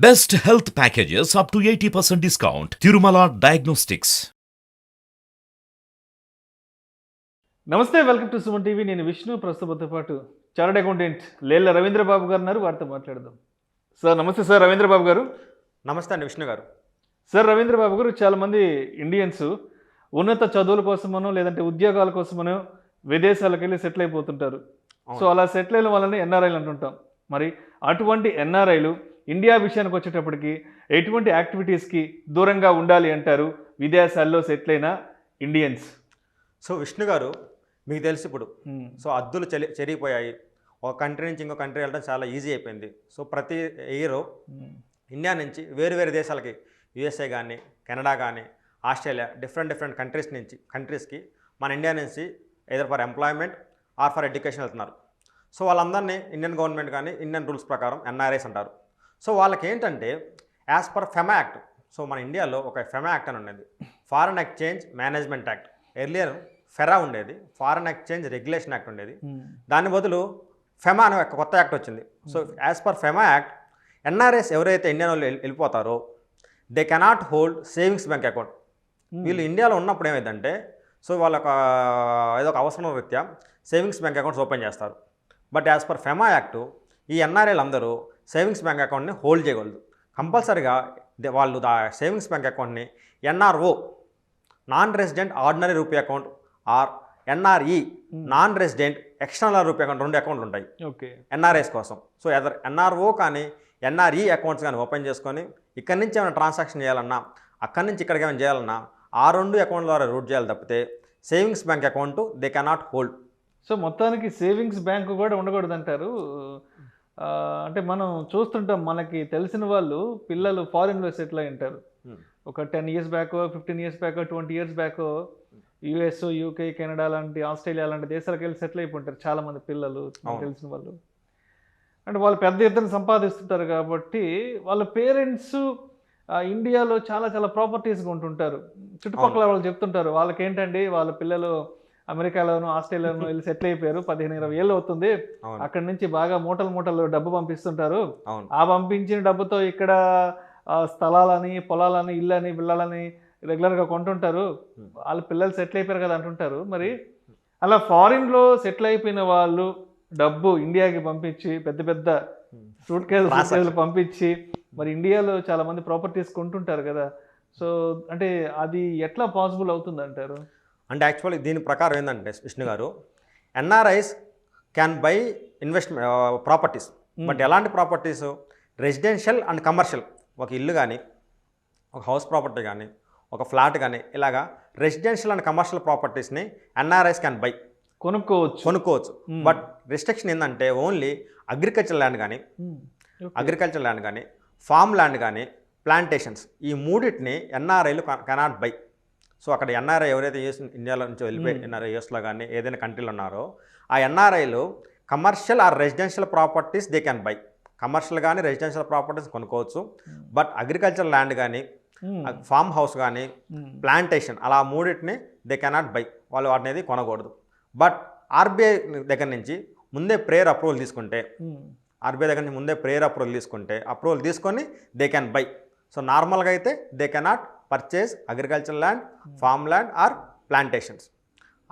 Best health packages up to 80% discount. Tirumala Diagnostics. నమస్తే, welcome to Suman TV. నేను విష్ణు. ప్రస్తుతంతో పాటు chartered accountant Lella Ravindra Babu గారు ఉన్నారు. వారితో మాట్లాడదాం. సార్ నమస్తే. సార్ రవీంద్రబాబు గారు. నమస్తే అండి విష్ణు గారు. సార్ రవీంద్రబాబు గారు, చాలామంది ఇండియన్స్ ఉన్నత చదువుల కోసమనో లేదంటే ఉద్యోగాల కోసమనో విదేశాలకు వెళ్ళి సెటిల్ అయిపోతుంటారు. సో అలా సెటిల్ అయిన వాళ్ళని ఎన్ఆర్ఐలు అంటుంటాం. మరి అటువంటి ఎన్ఆర్ఐలు ఇండియా విషయానికి వచ్చేటప్పటికి ఎటువంటి యాక్టివిటీస్కి దూరంగా ఉండాలి అంటారు విదేశాల్లో సెటిల్ అయిన ఇండియన్స్? సో విష్ణు గారు, మీకు తెలిసి ఇప్పుడు అద్దులు చెరిగిపోయాయి. ఒక కంట్రీ నుంచి ఇంకో కంట్రీ వెళ్ళడం చాలా ఈజీ అయిపోయింది. సో ప్రతి ఇయర్ ఇండియా నుంచి వేరు వేరు దేశాలకి, యుఎస్ఏ కానీ, కెనడా కానీ, ఆస్ట్రేలియా, డిఫరెంట్ కంట్రీస్కి మన ఇండియా నుంచి either for employment or for education వెళ్తున్నారు. సో వాళ్ళందరినీ ఇండియన్ గవర్నమెంట్ కానీ ఇండియన్ రూల్స్ ప్రకారం ఎన్ఆర్ఐస్ అంటారు. సో వాళ్ళకి ఏంటంటే as per FEMA act, so మన ఇండియాలో ఒక ఫెమా యాక్ట్ అని ఉండేది, foreign exchange management act. Earlier FERA ఉండేది, ఫారెన్ ఎక్స్చేంజ్ రెగ్యులేషన్ యాక్ట్ ఉండేది. దాని బదులు ఫెమా అనే ఒక కొత్త యాక్ట్ వచ్చింది. So as per FEMA act, NRIs ఎవరైతే ఇండియన్ వాళ్ళు వెళ్ళిపోతారో they cannot hold savings bank account. వీళ్ళు ఇండియాలో ఉన్నప్పుడు ఏమైందంటే, సో వాళ్ళొక ఏదో ఒక అవసరం రీత్యా సేవింగ్స్ బ్యాంక్ అకౌంట్స్ ఓపెన్ చేస్తారు. But as per FEMA act ఈ ఎన్ఆర్ఐలు అందరూ సేవింగ్స్ బ్యాంక్ అకౌంట్ని హోల్డ్ చేయగలదు. కంపల్సరీగా వాళ్ళు ఆ సేవింగ్స్ బ్యాంక్ అకౌంట్ని NRO, non resident ordinary rupee account, or NRE, non resident external rupee account, 2 అకౌంట్లు ఉంటాయి ఓకే ఎన్ఆర్ఐస్ కోసం. సో ఎదర్ ఎన్ఆర్ఓ కానీ ఎన్ఆర్ఈ అకౌంట్స్ కానీ ఓపెన్ చేసుకొని ఇక్కడి నుంచి ఏమైనా ట్రాన్సాక్షన్ చేయాలన్నా, అక్కడి నుంచి ఇక్కడికి ఏమైనా చేయాలన్నా ఆ 2 అకౌంట్ల ద్వారా రూట్ చేయాలి తప్పితే savings bank account they cannot hold. So మొత్తానికి సేవింగ్స్ బ్యాంకు కూడా ఉండకూడదు అంటారు. అంటే మనం చూస్తుంటాం, మనకి తెలిసిన వాళ్ళు పిల్లలు ఫారిన్లో సెటిల్ అయి ఉంటారు. ఒక 10 years back, 15 years back, 20 years back US, UK, Canada లాంటి, ఆస్ట్రేలియా లాంటి దేశాలకు వెళ్ళి సెటిల్ అయిపోతారు చాలామంది పిల్లలు, తెలిసిన వాళ్ళు. అంటే వాళ్ళు పెద్ద ఎత్తున సంపాదిస్తుంటారు కాబట్టి వాళ్ళ పేరెంట్స్ ఇండియాలో చాలా చాలా ప్రాపర్టీస్గా ఉంటుంటారు. చుట్టుపక్కల వాళ్ళు చెప్తుంటారు, వాళ్ళకి ఏంటండి వాళ్ళ పిల్లలు అమెరికాలోను, ఆస్ట్రేలియాలోను వెళ్ళి సెటిల్ అయిపోయారు, 15-20 ఏళ్ళు అవుతుంది, అక్కడి నుంచి బాగా మూటలు డబ్బు పంపిస్తుంటారు. ఆ పంపించిన డబ్బుతో ఇక్కడ స్థలాలని, పొలాలని, ఇళ్ళని, బిళ్ళలని రెగ్యులర్గా కొంటుంటారు. వాళ్ళ పిల్లలు సెటిల్ అయిపోయారు కదా అంటుంటారు. మరి అలా ఫారిన్లో సెటిల్ అయిపోయిన వాళ్ళు డబ్బు ఇండియాకి పంపించి పెద్ద పెద్ద సూట్ కేసులు పంపించి మరి ఇండియాలో చాలామంది ప్రాపర్టీస్ కొంటుంటారు కదా. సో అంటే అది ఎట్లా పాసిబుల్ అవుతుంది అంటారు? అంటే యాక్చువల్లీ దీని ప్రకారం ఏంటంటే విష్ణు గారు, NRIs can by investment properties. But ఎలాంటి ప్రాపర్టీస్? Residential and commercial. ఒక ఇల్లు కానీ, ఒక హౌస్ ప్రాపర్టీ కానీ, ఒక ఫ్లాట్ కానీ, ఇలాగా రెసిడెన్షియల్ అండ్ కమర్షియల్ ప్రాపర్టీస్ని ఎన్ఆర్ఐస్ క్యాన్ బై, కొనుక్కోవచ్చు. బట్ రిస్ట్రిక్షన్ ఏంటంటే ఓన్లీ అగ్రికల్చర్ ల్యాండ్ కానీ, ఫామ్ ల్యాండ్ కానీ, ప్లాంటేషన్స్, ఈ మూడింటిని ఎన్ఆర్ఐలు కెనాట్ బై. సో అక్కడ ఎన్ఆర్ఐ ఎవరైతే ఇండియాలో నుంచి వెళ్ళిపోయి ఎన్ఆర్ఐ యూఎస్లో కానీ ఏదైనా కంట్రీలో ఉన్నారో ఆ ఎన్ఆర్ఐలు commercial or residential properties they can buy. Commercial కానీ రెసిడెన్షియల్ ప్రాపర్టీస్ కొనుక్కోవచ్చు. బట్ అగ్రికల్చర్ ల్యాండ్ కానీ, ఫామ్ హౌస్ కానీ, ప్లాంటేషన్, అలా మూడింటిని దే కెనాట్ బై. వాళ్ళు వాటిని కొనకూడదు. బట్ ఆర్బీఐ దగ్గర నుంచి ముందే ప్రేయర్ అప్రూవల్ తీసుకుంటే, అప్రూవల్ తీసుకొని దే క్యాన్ బై. సో నార్మల్గా అయితే they cannot purchase agriculture land, farm land or plantations.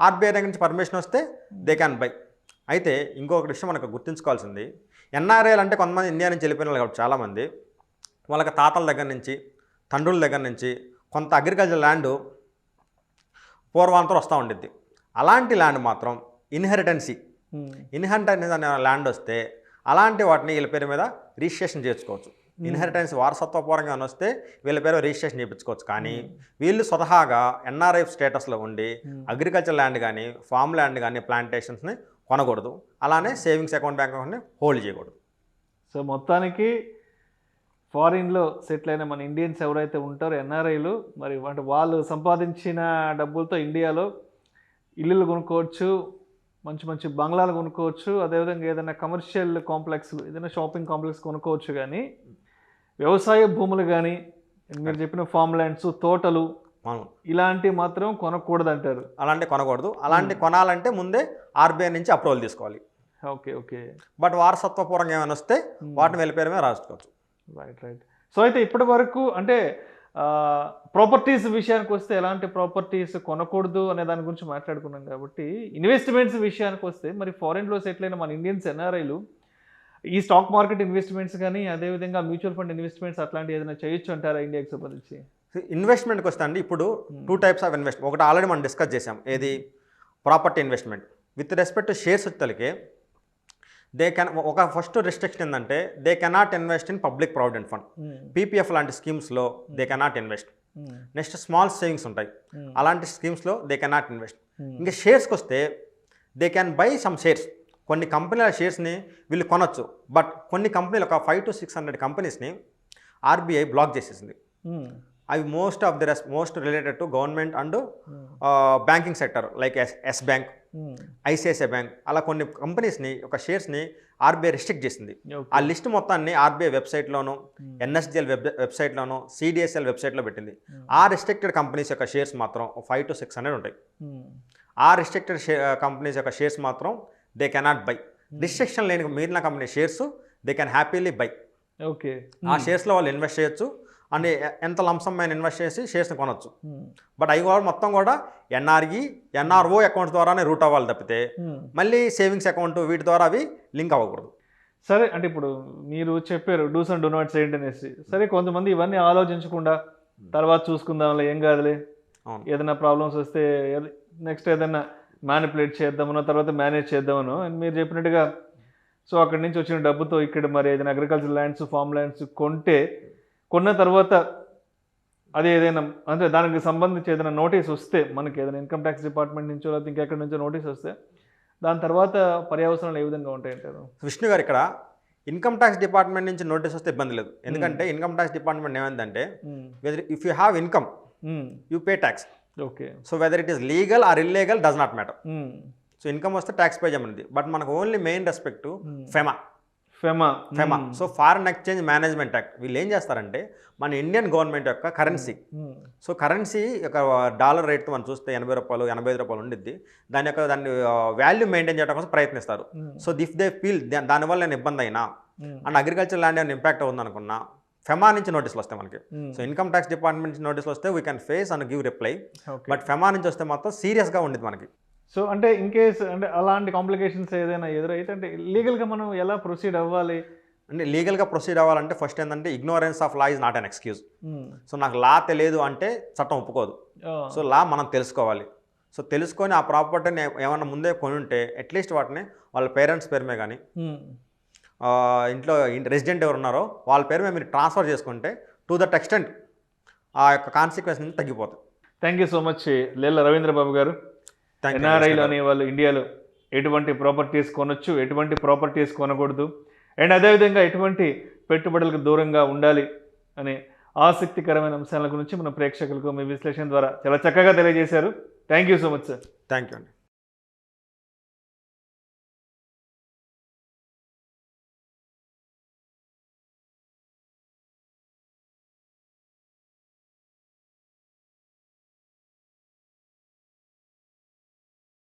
RBI దగ్గర నుంచి పర్మిషన్ వస్తే దే క్యాన్ బై. అయితే ఇంకొక విషయం మనకు గుర్తుంచుకోవాల్సింది, ఎన్ఆర్ఐలు అంటే కొంతమంది ఇండియా నుంచి వెళ్ళిపోయినారు కాబట్టి చాలామంది వాళ్ళకి తాతల దగ్గర నుంచి, తండ్రుల దగ్గర నుంచి కొంత అగ్రికల్చర్ ల్యాండ్ పూర్వాంతరం వస్తూ ఉండిద్ది. అలాంటి ల్యాండ్ మాత్రం ఇన్హెరిటెన్స్ అనే ల్యాండ్ వస్తే అలాంటి వాటిని వీళ్ళ పేరు మీద రిజిస్ట్రేషన్ చేసుకోవచ్చు. ఇన్హెరిటెన్స్ వారసత్వపూర్వంగా వస్తే వీళ్ళ పేరు రిజిస్ట్రేషన్ చేయించుకోవచ్చు. కానీ వీళ్ళు స్వతహాగా ఎన్ఆర్ఐ స్టేటస్లో ఉండి అగ్రికల్చర్ ల్యాండ్ కానీ, ఫామ్ ల్యాండ్ కానీ, ప్లాంటేషన్స్ని కొనకూడదు. అలానే సేవింగ్స్ అకౌంట్, బ్యాంక్ అకౌంట్ని హోల్డ్ చేయకూడదు. సో మొత్తానికి ఫారిన్లో సెటిల్ అయిన మన ఇండియన్స్ ఎవరైతే ఉంటారో ఎన్ఆర్ఐలు, మరి అంటే వాళ్ళు సంపాదించిన డబ్బులతో ఇండియాలో ఇల్లులు కొనుక్కోవచ్చు, మంచి మంచి బంగ్లాలు కొనుక్కోవచ్చు, అదేవిధంగా ఏదైనా కమర్షియల్ కాంప్లెక్స్, ఏదైనా షాపింగ్ కాంప్లెక్స్ కొనుక్కోవచ్చు. కానీ వ్యవసాయ భూములు కానీ, మీరు చెప్పిన ఫామ్ ల్యాండ్స్, తోటలు, ఇలాంటివి మాత్రం కొనకూడదు అంటారు. అలాంటి కొనకూడదు. అలాంటి కొనాలంటే ముందే ఆర్బీఐ నుంచి అప్రూవల్ తీసుకోవాలి. ఓకే. బట్ వారసత్వపూర్వంగా ఏమైనా వస్తే వాటిని వెళ్ళిపోయడమే రాసుకోవచ్చు. రైట్. సో అయితే ఇప్పటి వరకు అంటే ప్రాపర్టీస్ విషయానికి వస్తే ఎలాంటి ప్రాపర్టీస్ కొనకూడదు అనే దాని గురించి మాట్లాడుకున్నాం కాబట్టి ఇన్వెస్ట్మెంట్స్ విషయానికి వస్తే మరి ఫారెన్లో సెటిల్ అయిన మన ఇండియన్స్ ఎన్ఆర్ఐలు ఈ స్టాక్ మార్కెట్ ఇన్వెస్ట్మెంట్స్ కానీ అదేవిధంగా మ్యూచువల్ ఫండ్ ఇన్వెస్ట్మెంట్స్ అట్లాంటివి ఏదైనా చేయొచ్చు అంటారా ఇండియాకి సంబంధించి? ఇన్వెస్ట్మెంట్కి వస్తే అండి ఇప్పుడు 2 టైప్స్ ఆఫ్ ఇన్వెస్ట్మెంట్. ఒకటి ఆల్రెడీ మనం డిస్కస్ చేసాం, ఏది property investment. With respect to shares వచ్చేసరికి ఒక ఫస్ట్ రెస్ట్రిక్షన్ ఏంటంటే they cannot invest in public provident fund, PPF లాంటి స్కీమ్స్లో they cannot invest. Next small savings ఉంటాయి, అలాంటి స్కీమ్స్లో దే కెనాట్ ఇన్వెస్ట్. ఇంకా షేర్స్కి వస్తే they can buy some shares. కొన్ని కంపెనీల షేర్స్ని వీళ్ళు కొనొచ్చు, బట్ కొన్ని కంపెనీలు ఒక 500 to 600 కంపెనీస్ని ఆర్బీఐ బ్లాక్ చేసేసింది. అవి most related to government and banking sector, like Yes bank, ICICI bank, అలా కొన్ని కంపెనీస్ని ఒక షేర్స్ని ఆర్బీఐ రిస్ట్రిక్ట్ చేసింది. ఆ లిస్ట్ మొత్తాన్ని ఆర్బీఐ వెబ్సైట్లోను, ఎన్ఎస్డిఎల్ వెబ్సైట్లోను, సిడిఎస్ఎల్ వెబ్సైట్లో పెట్టింది. ఆ రిస్ట్రిక్టెడ్ కంపెనీస్ యొక్క షేర్స్ మాత్రం 500 to 600 ఉంటాయి. ఆ రిస్ట్రిక్టెడ్ కంపెనీస్ యొక్క షేర్స్ మాత్రం దే కెనాట్ బై. రిస్ట్రిక్షన్ లేని మిగిలిన company shares they can happily by. Okay, ఆ షేర్స్లో వాళ్ళు ఇన్వెస్ట్ చేయొచ్చు అని ఎంత లంసం అయినా ఇన్వెస్ట్ చేసి షేర్స్ని కొనొచ్చు. బట్ అవి కూడా మొత్తం కూడా ఎన్ఆర్ఓ అకౌంట్స్ ద్వారానే రూట్ అవ్వాలి తప్పితే మళ్ళీ సేవింగ్స్ అకౌంట్ వీటి ద్వారా అవి లింక్ అవ్వకూడదు. సరే, అంటే ఇప్పుడు మీరు చెప్పారు డూస్ అండ్ డూ నాట్స్ ఏంటి అనేసి. సరే, కొంతమంది ఇవన్నీ ఆలోచించకుండా తర్వాత చూసుకుందాంలే, ఏం కాదులే, ఏదైనా ప్రాబ్లమ్స్ వస్తే నెక్స్ట్ ఏదైనా మ్యానిపులేట్ చేద్దామనో తర్వాత మేనేజ్ చేద్దామనో అని మీరు చెప్పినట్టుగా, సో అక్కడి నుంచి వచ్చిన డబ్బుతో ఇక్కడ మరి ఏదైనా అగ్రికల్చర్ ల్యాండ్స్, ఫామ్ ల్యాండ్స్ కొన్న తర్వాత అది ఏదైనా అంటే దానికి సంబంధించి ఏదైనా నోటీస్ వస్తే, మనకి ఏదైనా ఇన్కమ్ ట్యాక్స్ డిపార్ట్మెంట్ నుంచో లేకపోతే ఇంకెక్కడి నుంచో నోటీస్ వస్తే దాని తర్వాత పర్యవసనాలు ఏ విధంగా ఉంటాయంటారు? విష్ణు గారు, ఇక్కడ ఇన్కమ్ ట్యాక్స్ డిపార్ట్మెంట్ నుంచి నోటీస్ వస్తే ఇబ్బంది లేదు. ఎందుకంటే ఇన్కమ్ ట్యాక్స్ డిపార్ట్మెంట్ ఏమైందంటే if you have income you pay tax. Okay, so whether it is legal are illegal does not matter. So income వస్తే ట్యాక్స్ పే చేయమన్నది. బట్ మనకు only main respect FEMA. So foreign exchange management act. వీళ్ళు ఏం చేస్తారంటే మన Indian government యొక్క currency, so currency యొక్క dollar rate మనం చూస్తే 80 రూపాయలు 85 రూపాయలు ఉండిద్ది. దాని వాల్యూ మెయింటైన్ చేయడం కోసం ప్రయత్నిస్తారు. సో ఇఫ్ దే ఫీల్ దానివల్ల నేను ఇబ్బంది అయినా అండ్ అగ్రికల్చర్ ల్యాండ్ ఏమైనా ఇంపాక్ట్ ఉందనుకున్నా ఫెమా నుంచి నోటీసులు వస్తాయి మనకి. సో ఇన్కమ్ ట్యాక్స్ డిపార్ట్మెంట్ నుంచి నోటీసులు వస్తే we can face and give reply. But FEMA నుంచి వస్తే మాత్రం సీరియస్గా ఉండేది మనకి. సో అంటే ఇన్ కేస్ అంటే అలాంటి కాంప్లికేషన్స్ ఏదైనా ఎదురైతే అంటే లీగల్గా మనం ఎలా ప్రొసీడ్ అవ్వాలి? అంటే లీగల్గా ప్రొసీడ్ అవ్వాలంటే ఫస్ట్ ఏంటంటే ignorance of law is not an excuse. So నాకు లా తెలియదు అంటే చట్టం ఒప్పుకోదు. సో లా మనం తెలుసుకోవాలి. సో తెలుసుకొని ఆ ప్రాపర్టీని ఏమన్నా ముందే కొని ఉంటే అట్లీస్ట్ వాటిని వాళ్ళ పేరెంట్స్ పేరు మీద కానీ ఇంట్లో రెసిడెంట్ ఎవరు ఉన్నారో వాళ్ళ పేరు మీద మీరు ట్రాన్స్ఫర్ చేసుకుంటే టు దట్ ఎక్స్టెంట్ ఆ యొక్క కాన్సిక్వెన్స్ నుంచి తగ్గిపోతుంది. Thank you so much Lella Ravindra Babu garu. ఎన్ఆర్ఐలు అనే వాళ్ళు ఇండియాలో ఎటువంటి ప్రాపర్టీస్ కొనొచ్చు, ఎటువంటి ప్రాపర్టీస్ కొనకూడదు, అండ్ అదేవిధంగా ఎటువంటి పెట్టుబడులకు దూరంగా ఉండాలి అనే ఆసక్తికరమైన అంశాల గురించి మన ప్రేక్షకులకు మీ విశ్లేషణ ద్వారా చాలా చక్కగా తెలియజేశారు. Thank you so much sir. Thank you అండి.